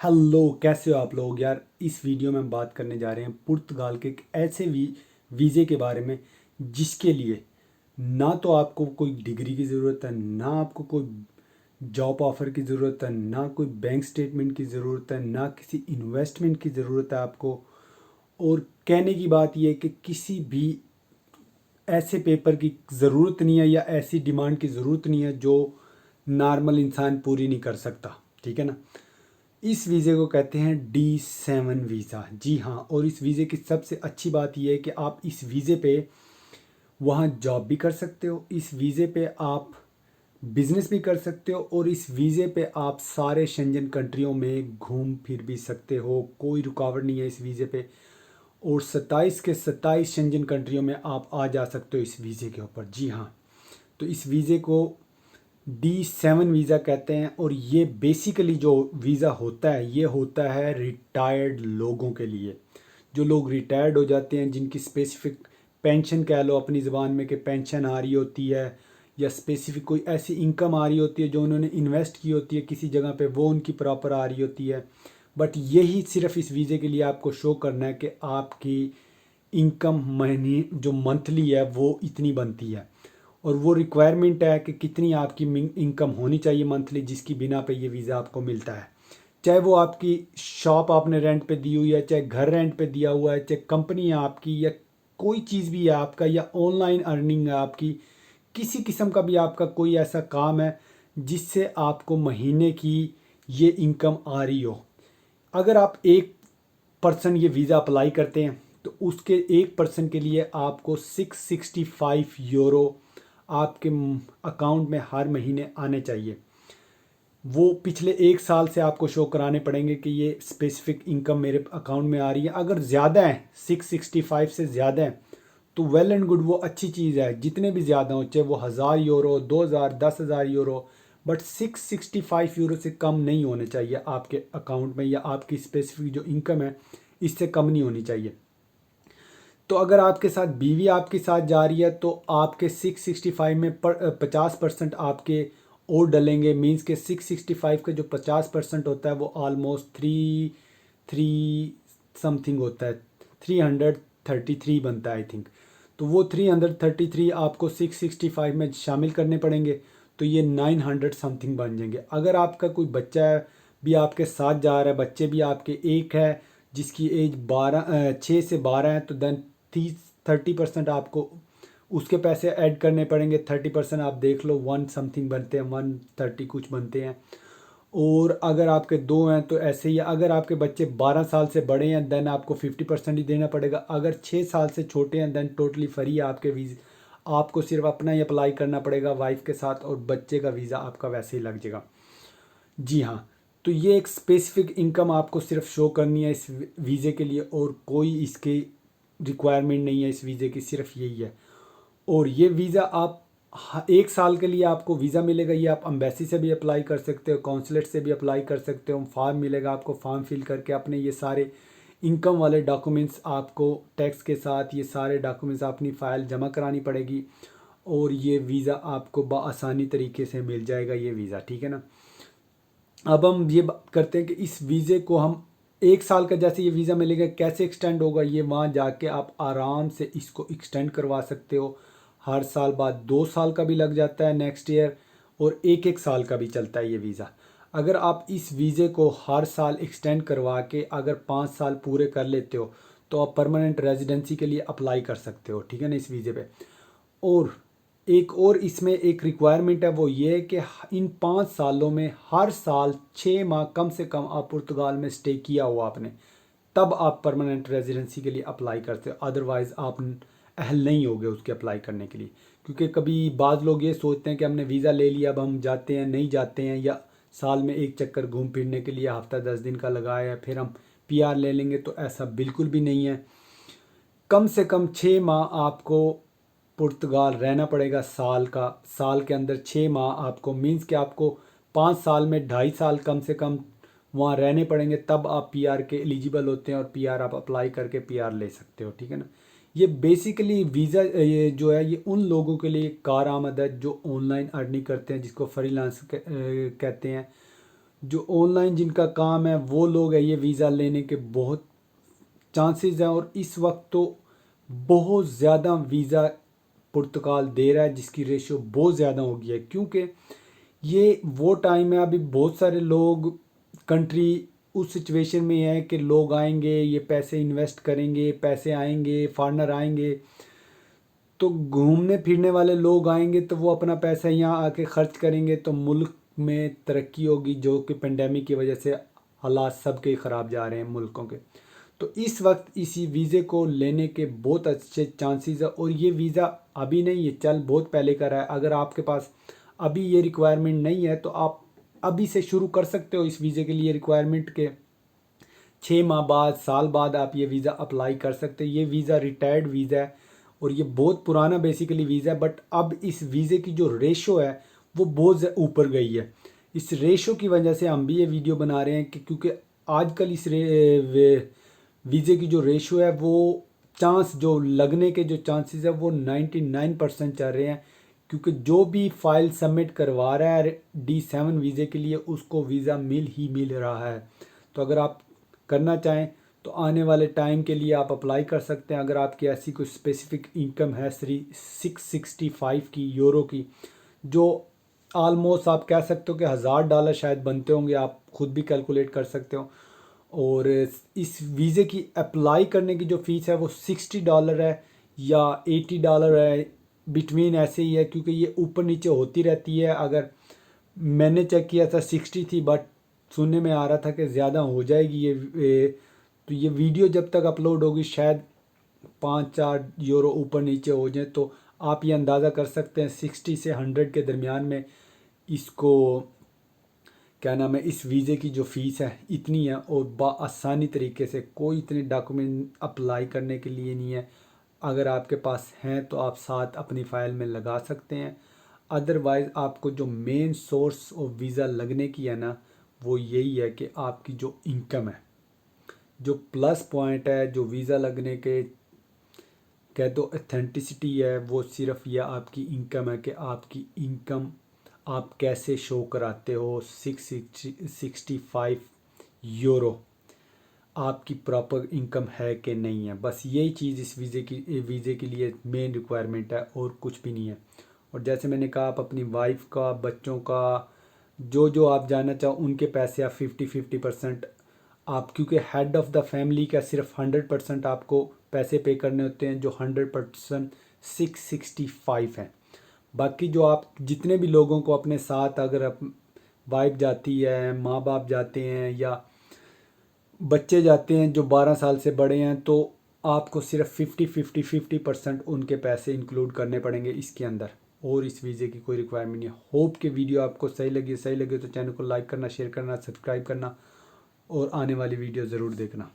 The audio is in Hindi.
हेलो, कैसे हो आप लोग यार। इस वीडियो में हम बात करने जा रहे हैं पुर्तगाल के एक ऐसे वीज़े के बारे में जिसके लिए ना तो आपको कोई डिग्री की ज़रूरत है, ना आपको कोई जॉब ऑफ़र की ज़रूरत है, ना कोई बैंक स्टेटमेंट की ज़रूरत है, ना किसी इन्वेस्टमेंट की ज़रूरत है आपको। और कहने की बात यह है कि किसी भी ऐसे पेपर की ज़रूरत नहीं है या ऐसी डिमांड की ज़रूरत नहीं है जो नॉर्मल इंसान पूरी नहीं कर सकता। ठीक है ना। इस वीज़े को कहते हैं D7 वीज़ा। जी हाँ, और इस वीज़े की सबसे अच्छी बात यह है कि आप इस वीज़े पे वहाँ जॉब भी कर सकते हो, इस वीज़े पे आप बिज़नेस भी कर सकते हो, और इस वीज़े पे आप सारे शेंजन कंट्रियों में घूम फिर भी सकते हो। कोई रुकावट नहीं है इस वीज़े पे। और 27 के 27 शेंजन कंट्रियों में आप आ जा सकते हो इस वीज़े के ऊपर। जी हाँ, तो इस वीज़े को D7 वीज़ा कहते हैं। और ये बेसिकली जो वीज़ा होता है ये होता है रिटायर्ड लोगों के लिए। जो लोग रिटायर्ड हो जाते हैं, जिनकी स्पेसिफिक पेंशन कह लो अपनी ज़बान में कि पेंशन आ रही होती है, या स्पेसिफिक कोई ऐसी इनकम आ रही होती है जो उन्होंने इन्वेस्ट की होती है किसी जगह पे, वो उनकी प्रॉपर आ रही होती है। बट यही सिर्फ इस वीज़े के लिए आपको शो करना है कि आपकी इनकम महीने जो मंथली है वो इतनी बनती है। और वो रिक्वायरमेंट है कि कितनी आपकी इनकम होनी चाहिए मंथली, जिसकी बिना पे ये वीज़ा आपको मिलता है। चाहे वो आपकी शॉप आपने रेंट पे दी हुई है, चाहे घर रेंट पे दिया हुआ है, चाहे कंपनी है आपकी, या कोई चीज़ भी है आपका, या ऑनलाइन अर्निंग है आपकी, किसी किस्म का भी आपका कोई ऐसा काम है जिससे आपको महीने की ये इनकम आ रही हो। अगर आप 1 पर्सन ये वीज़ा अप्लाई करते हैं तो उसके 1 पर्सन के लिए आपको 665 यूरो आपके अकाउंट में हर महीने आने चाहिए। वो पिछले 1 साल से आपको शो कराने पड़ेंगे कि ये स्पेसिफिक इनकम मेरे अकाउंट में आ रही है। अगर ज़्यादा है, 665 से ज़्यादा है, तो वेल एंड गुड, वो अच्छी चीज़ है। जितने भी ज़्यादा हो, चाहे वो 1000 यूरो, 2000, 10,000 यूरो, बट 665 यूरो से कम नहीं होने चाहिए आपके अकाउंट में, या आपकी स्पेसिफिक जो इनकम है इससे कम नहीं होनी चाहिए। तो अगर आपके साथ बीवी आपके साथ जा रही है तो आपके 665 में 50% आपके और डलेंगे। मीन्स के 665 का जो 50% होता है वो ऑलमोस्ट थ्री थ्री समथिंग होता है, 333 बनता है आई थिंक। तो वो 333 आपको 665 में शामिल करने पड़ेंगे, तो ये 900 समथिंग बन जाएंगे। अगर आपका कोई बच्चा भी आपके साथ जा रहा है, बच्चे भी आपके एक है जिसकी एज 6 से 12 है, तो देन 30% आपको उसके पैसे ऐड करने पड़ेंगे। 30% आप देख लो 1 समथिंग बनते हैं, 130 कुछ बनते हैं। और अगर आपके दो हैं तो ऐसे ही। अगर आपके बच्चे 12 साल से बड़े हैं देन आपको 50% ही देना पड़ेगा। अगर 6 साल से छोटे हैं देन टोटली फ्री है आपके वीज़ा। आपको सिर्फ अपना ही अप्लाई करना पड़ेगा वाइफ के साथ, और बच्चे का वीज़ा आपका वैसे ही लग जाएगा। जी हाँ, तो ये एक स्पेसिफिक इनकम आपको सिर्फ शो करनी है इस वीज़े के लिए, और कोई इसकी रिक्वायरमेंट नहीं है इस वीज़े की, सिर्फ यही है। और ये वीज़ा आप 1 साल के लिए आपको वीज़ा मिलेगा। ये आप अम्बेसी से भी अप्लाई कर सकते हो, कौंसलेट से भी अप्लाई कर सकते हो। फॉर्म मिलेगा आपको, फॉर्म फिल करके अपने ये सारे इनकम वाले डॉक्यूमेंट्स आपको टैक्स के साथ ये सारे डॉक्यूमेंट्स अपनी फ़ाइल जमा करानी पड़ेगी, और ये वीज़ा आपको बआसानी तरीके से मिल जाएगा ये वीज़ा। ठीक है ना। अब हम ये बात करते हैं कि इस वीज़े को हम 1 साल का जैसे ये वीज़ा मिलेगा कैसे एक्सटेंड होगा। ये वहाँ जाके आप आराम से इसको एक्सटेंड करवा सकते हो। हर साल बाद 2 साल का भी लग जाता है नेक्स्ट ईयर, और एक एक साल का भी चलता है ये वीज़ा। अगर आप इस वीज़े को हर साल एक्सटेंड करवा के अगर 5 साल पूरे कर लेते हो तो आप परमानेंट रेजिडेंसी के लिए अप्लाई कर सकते हो। ठीक है ना, इस वीज़े पे। और एक और इसमें एक रिक्वायरमेंट है, वो ये है कि इन 5 सालों में हर साल 6 माह कम से कम आप पुर्तगाल में स्टे किया हुआ आपने, तब आप परमानेंट रेजिडेंसी के लिए अप्लाई करते हो। अदरवाइज़ आप अहल नहीं होगे उसके अप्लाई करने के लिए। क्योंकि कभी बाद लोग ये सोचते हैं कि हमने वीज़ा ले लिया, अब हम जाते हैं नहीं जाते हैं, या साल में एक चक्कर घूम फिरने के लिए हफ्ता 10 दिन का लगाया है फिर हम पीआर ले लेंगे, तो ऐसा बिल्कुल भी नहीं है। कम से कम 6 माह आपको पुर्तगाल रहना पड़ेगा। साल के अंदर 6 माह आपको, मीन्स कि आपको 5 साल में 2.5 साल कम से कम वहाँ रहने पड़ेंगे, तब आप पीआर के एलिजिबल होते हैं, और पीआर आप अप्लाई करके पीआर ले सकते हो। ठीक है ना। ये बेसिकली वीज़ा ये जो है ये उन लोगों के लिए कार आमद है जो ऑनलाइन अर्निंग करते हैं, जिसको फ्रीलांस कहते हैं। जो ऑनलाइन जिनका काम है वो लोग है, ये वीज़ा लेने के बहुत चांसेस हैं। और इस वक्त तो बहुत ज़्यादा वीज़ा पुर्तगाल दे रहा है, जिसकी रेशियो बहुत ज़्यादा हो गई है, क्योंकि ये वो टाइम है अभी बहुत सारे लोग कंट्री उस सिचुएशन में है कि लोग आएंगे, ये पैसे इन्वेस्ट करेंगे, पैसे आएंगे, फॉरेनर आएंगे, तो घूमने फिरने वाले लोग आएंगे तो वो अपना पैसा यहाँ आके ख़र्च करेंगे, तो मुल्क में तरक्की होगी, जो कि पेंडेमिक की वजह से हालात सबके ख़राब जा रहे हैं मुल्कों के। तो इस वक्त इसी वीज़े को लेने के बहुत अच्छे चांसेस है। और ये वीज़ा अभी नहीं, ये चल बहुत पहले का रहा है। अगर आपके पास अभी ये रिक्वायरमेंट नहीं है तो आप अभी से शुरू कर सकते हो इस वीज़े के लिए। रिक्वायरमेंट के 6 माह बाद, साल बाद आप ये वीज़ा अप्लाई कर सकते हैं। ये वीज़ा रिटायर्ड वीज़ा है और ये बहुत पुराना बेसिकली वीज़ा है, बट अब इस वीज़े की जो रेशो है वो बहुत ऊपर गई है। इस रेशो की वजह से हम भी ये वीडियो बना रहे हैं कि क्योंकि आजकल इस वीज़े की जो रेशो है वो चांस जो लगने के जो चांसेस है वो 99% चल रहे हैं, क्योंकि जो भी फाइल सबमिट करवा रहा है D7 वीज़े के लिए उसको वीज़ा मिल रहा है। तो अगर आप करना चाहें तो आने वाले टाइम के लिए आप अप्लाई कर सकते हैं। अगर आपकी ऐसी कोई स्पेसिफिक इनकम है 665 की यूरो की, जो आलमोस्ट आप कह सकते हो कि $1000 शायद बनते होंगे, आप खुद भी कैलकुलेट कर सकते हो। और इस वीज़े की अप्लाई करने की जो फ़ीस है वो $60 है या $80 है, बिटवीन ऐसे ही है, क्योंकि ये ऊपर नीचे होती रहती है। अगर मैंने चेक किया था 60 थी, बट सुनने में आ रहा था कि ज़्यादा हो जाएगी तो ये वीडियो जब तक अपलोड होगी शायद 5-4 यूरो ऊपर नीचे हो जाए। तो आप ये अंदाज़ा कर सकते हैं 60 से 100 के दरमियान में इसको क्या नाम है, इस वीज़े की जो फ़ीस है इतनी है। और बआसानी तरीके से कोई इतने डॉक्यूमेंट अप्लाई करने के लिए नहीं है। अगर आपके पास हैं तो आप साथ अपनी फ़ाइल में लगा सकते हैं। अदरवाइज़ आपको जो मेन सोर्स ऑफ वीज़ा लगने की है ना, वो यही है कि आपकी जो इनकम है। जो प्लस पॉइंट है जो वीज़ा लगने के कह दो ऑथेंटिसिटी है, वो सिर्फ यह आपकी इनकम है कि आपकी इनकम आप कैसे शो कराते हो। 665 यूरो आपकी प्रॉपर इनकम है कि नहीं है, बस यही चीज़ इस वीज़े के लिए मेन रिक्वायरमेंट है, और कुछ भी नहीं है। और जैसे मैंने कहा, आप अपनी वाइफ का, बच्चों का, जो जो आप जानना चाहो उनके पैसे आप 50-50% आप, क्योंकि हेड ऑफ़ द फैमिली का सिर्फ 100% आपको पैसे पे करने होते हैं, जो 100% 665 है। बाकी जो आप जितने भी लोगों को अपने साथ, अगर वाइफ जाती है, माँ बाप जाते हैं या बच्चे जाते हैं जो 12 साल से बड़े हैं, तो आपको सिर्फ 50% उनके पैसे इंक्लूड करने पड़ेंगे इसके अंदर। और इस वीज़े की कोई रिक्वायरमेंट नहीं है। होप कि वीडियो आपको सही लगे तो चैनल को लाइक करना, शेयर करना, सब्सक्राइब करना और आने वाली वीडियो ज़रूर देखना।